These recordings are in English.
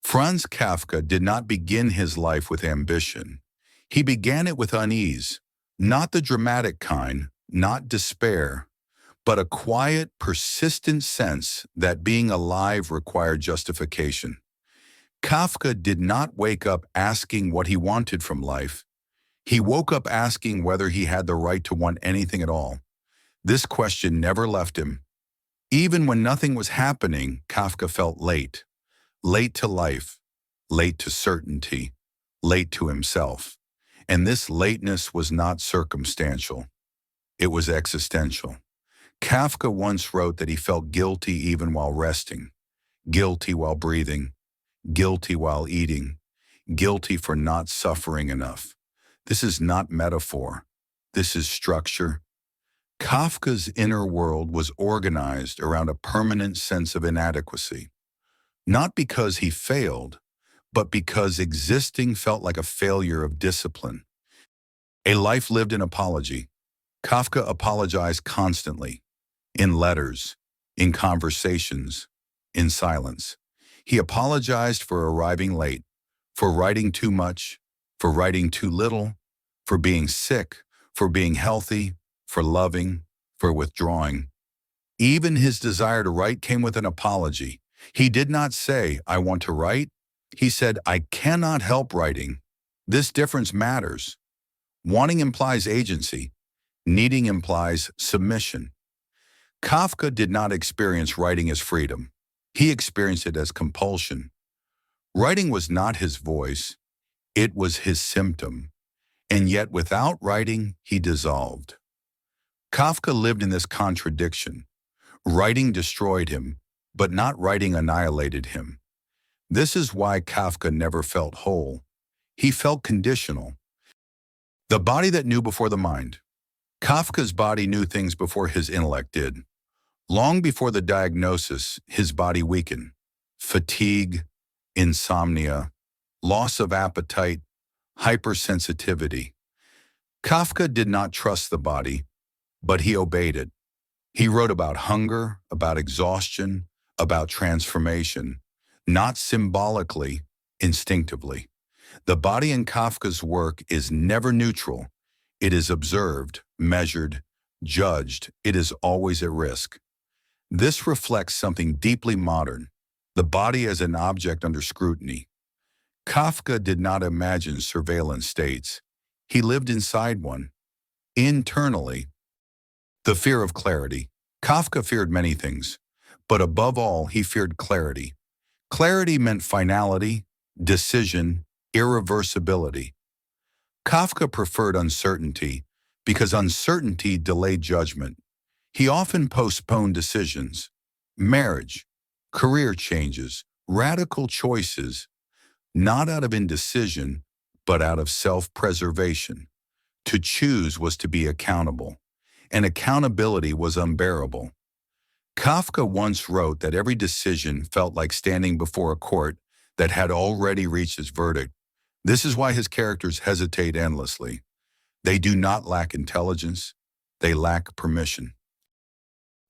Franz Kafka did not begin his life with ambition. He began it with unease, not the dramatic kind, not despair, but a quiet, persistent sense that being alive required justification. Kafka did not wake up asking what he wanted from life. He woke up asking whether he had the right to want anything at all. This question never left him. Even when nothing was happening, Kafka felt late. Late to life, late to certainty, late to himself. And this lateness was not circumstantial. It was existential. Kafka once wrote that he felt guilty even while resting, guilty while breathing, guilty while eating, guilty for not suffering enough. This is not metaphor. This is structure. Kafka's inner world was organized around a permanent sense of inadequacy. Not because he failed, but because existing felt like a failure of discipline. A life lived in apology. Kafka apologized constantly, in letters, in conversations, in silence. He apologized for arriving late, for writing too much, for writing too little, for being sick, for being healthy, for loving, for withdrawing. Even his desire to write came with an apology. He did not say, "I want to write." He said, "I cannot help writing." This difference matters. Wanting implies agency. Needing implies submission. Kafka did not experience writing as freedom. He experienced it as compulsion. Writing was not his voice. It was his symptom. And yet without writing, he dissolved. Kafka lived in this contradiction. Writing destroyed him, but not writing annihilated him. This is why Kafka never felt whole. He felt conditional. The body that knew before the mind. Kafka's body knew things before his intellect did. Long before the diagnosis, his body weakened. Fatigue, insomnia, loss of appetite, hypersensitivity. Kafka did not trust the body, but he obeyed it. He wrote about hunger, about exhaustion, about transformation, not symbolically, instinctively. The body in Kafka's work is never neutral. It is observed, measured, judged. It is always at risk. This reflects something deeply modern, the body as an object under scrutiny. Kafka did not imagine surveillance states. He lived inside one. Internally, the fear of clarity. Kafka feared many things, but above all, he feared clarity. Clarity meant finality, decision, irreversibility. Kafka preferred uncertainty because uncertainty delayed judgment. He often postponed decisions, marriage, career changes, radical choices, not out of indecision, but out of self-preservation. To choose was to be accountable, and accountability was unbearable. Kafka once wrote that every decision felt like standing before a court that had already reached its verdict. This is why his characters hesitate endlessly. They do not lack intelligence, they lack permission.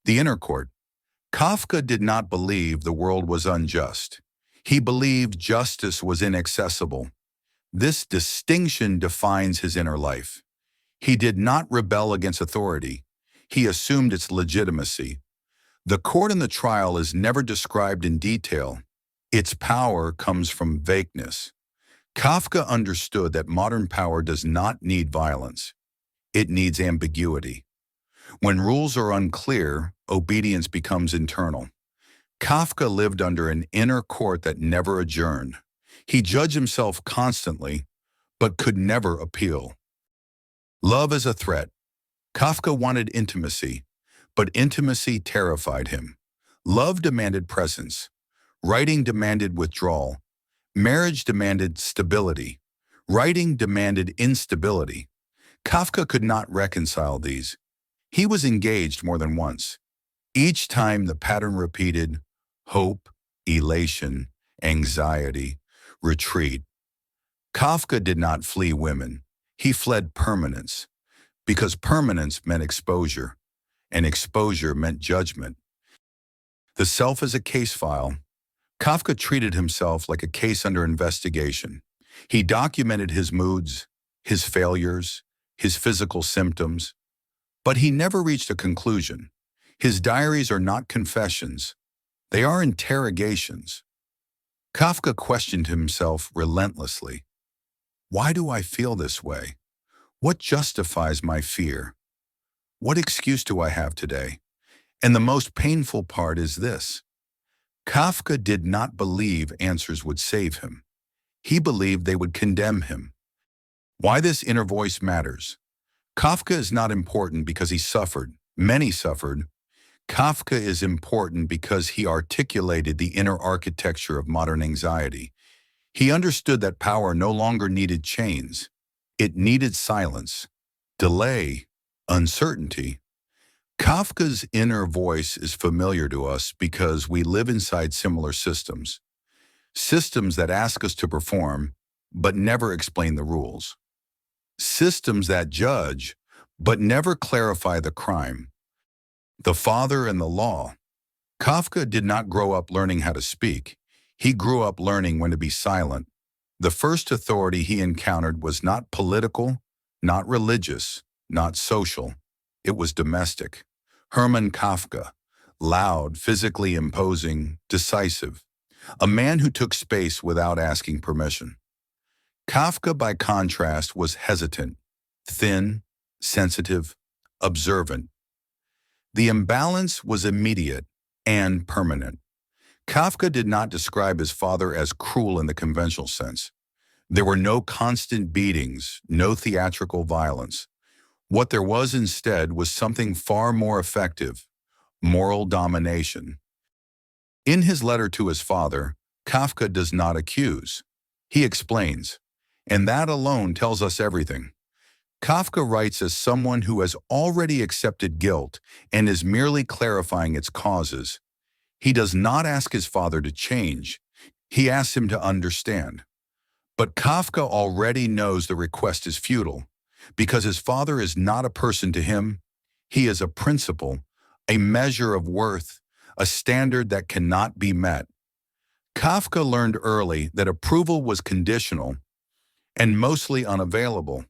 The inner court. Kafka did not believe the world was unjust. He believed justice was inaccessible. This distinction defines his inner life. He did not rebel against authority. He assumed its legitimacy. The court in the trial is never described in detail. Its power comes from vagueness. Kafka understood that modern power does not need violence. It needs ambiguity. When rules are unclear, obedience becomes internal. Kafka lived under an inner court that never adjourned. He judged himself constantly, but could never appeal. Love as a threat. Kafka wanted intimacy, but intimacy terrified him. Love demanded presence. Writing demanded withdrawal. Marriage demanded stability. Writing demanded instability. Kafka could not reconcile these. He was engaged more than once. Each time the pattern repeated: hope, elation, anxiety, retreat. Kafka did not flee women. He fled permanence, because permanence meant exposure, and exposure meant judgment. The self as a case file. Kafka treated himself like a case under investigation. He documented his moods, his failures, his physical symptoms, but he never reached a conclusion. His diaries are not confessions. They are interrogations. Kafka questioned himself relentlessly. Why do I feel this way? What justifies my fear? What excuse do I have today? And the most painful part is this. Kafka did not believe answers would save him. He believed they would condemn him. Why this inner voice matters. Kafka is not important because he suffered. Many suffered. Kafka is important because he articulated the inner architecture of modern anxiety. He understood that power no longer needed chains. It needed silence, delay, uncertainty. Kafka's inner voice is familiar to us because we live inside similar systems. Systems that ask us to perform, but never explain the rules. Systems that judge, but never clarify the crime. The father and the law. Kafka did not grow up learning how to speak. He grew up learning when to be silent. The first authority he encountered was not political, not religious, not social. It was domestic. Hermann Kafka, loud, physically imposing, decisive. A man who took space without asking permission. Kafka, by contrast, was hesitant, thin, sensitive, observant. The imbalance was immediate and permanent. Kafka did not describe his father as cruel in the conventional sense. There were no constant beatings, no theatrical violence. What there was instead was something far more effective, moral domination. In his letter to his father, Kafka does not accuse. He explains, and that alone tells us everything. Kafka writes as someone who has already accepted guilt and is merely clarifying its causes. He does not ask his father to change. He asks him to understand. But Kafka already knows the request is futile, because his father is not a person to him. He is a principle, a measure of worth, a standard that cannot be met. Kafka learned early that approval was conditional and mostly unavailable.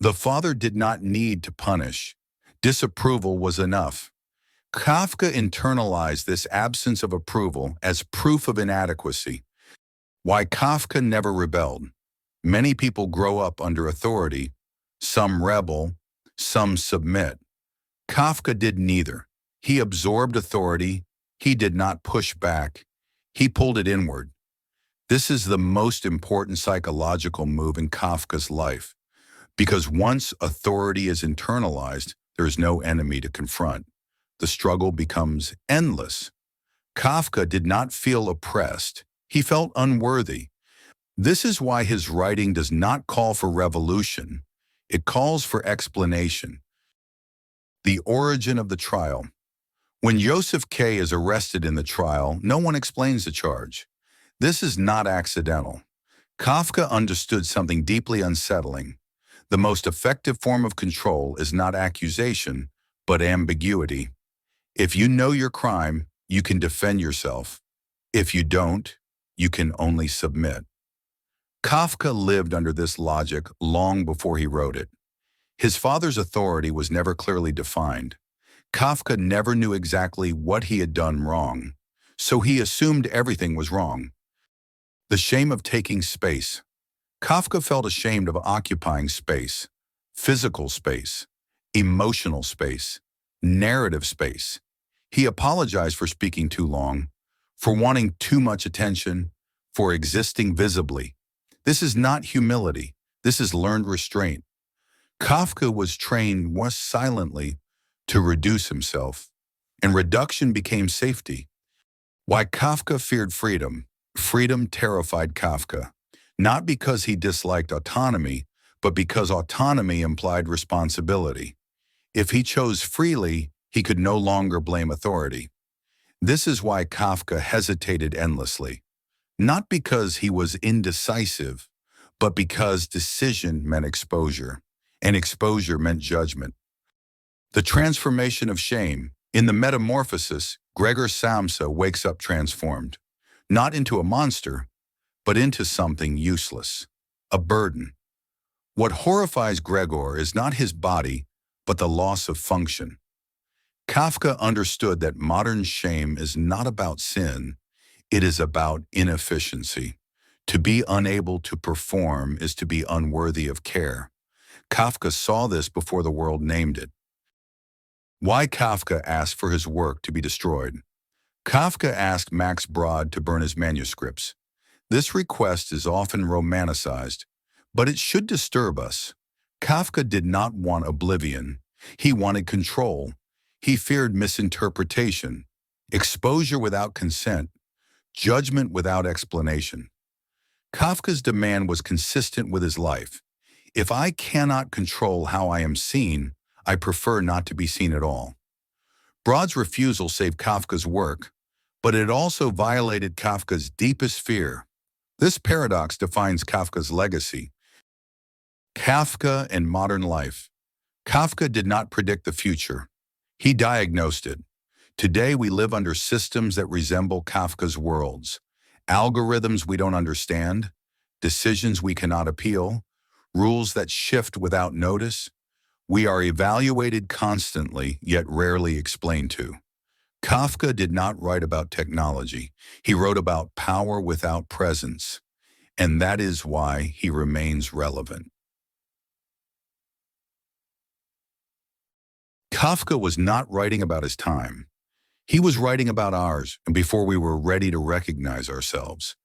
The father did not need to punish. Disapproval was enough. Kafka internalized this absence of approval as proof of inadequacy. Why Kafka never rebelled. Many people grow up under authority. Some rebel, some submit. Kafka did neither. He absorbed authority. He did not push back. He pulled it inward. This is the most important psychological move in Kafka's life, because once authority is internalized, there is no enemy to confront. The struggle becomes endless. Kafka did not feel oppressed. He felt unworthy. This is why his writing does not call for revolution. It calls for explanation. The origin of the trial. When Joseph K. is arrested in the trial, no one explains the charge. This is not accidental. Kafka understood something deeply unsettling. The most effective form of control is not accusation, but ambiguity. If you know your crime, you can defend yourself. If you don't, you can only submit. Kafka lived under this logic long before he wrote it. His father's authority was never clearly defined. Kafka never knew exactly what he had done wrong, so he assumed everything was wrong. The shame of taking space. Kafka felt ashamed of occupying space, physical space, emotional space, narrative space. He apologized for speaking too long, for wanting too much attention, for existing visibly. This is not humility. This is learned restraint. Kafka was trained more silently to reduce himself, and reduction became safety. Why Kafka feared freedom. Freedom terrified Kafka, not because he disliked autonomy, but because autonomy implied responsibility. If he chose freely, he could no longer blame authority. This is why Kafka hesitated endlessly, not because he was indecisive, but because decision meant exposure, and exposure meant judgment. The transformation of shame. In the Metamorphosis, Gregor Samsa wakes up transformed. not into a monster, but into something useless, a burden. What horrifies Gregor is not his body, but the loss of function. Kafka understood that modern shame is not about sin, it is about inefficiency. To be unable to perform is to be unworthy of care. Kafka saw this before the world named it. Why Kafka asked for his work to be destroyed? Kafka asked Max Brod to burn his manuscripts. This request is often romanticized, but it should disturb us. Kafka did not want oblivion. He wanted control. He feared misinterpretation, exposure without consent, judgment without explanation. Kafka's demand was consistent with his life. If I cannot control how I am seen, I prefer not to be seen at all. Brod's refusal saved Kafka's work, but it also violated Kafka's deepest fear. This paradox defines Kafka's legacy. Kafka and modern life. Kafka did not predict the future. He diagnosed it. Today we live under systems that resemble Kafka's worlds. Algorithms we don't understand, decisions we cannot appeal, rules that shift without notice. We are evaluated constantly, yet rarely explained to. Kafka did not write about technology. He wrote about power without presence. And that is why he remains relevant. Kafka was not writing about his time. He was writing about ours, and before we were ready to recognize ourselves.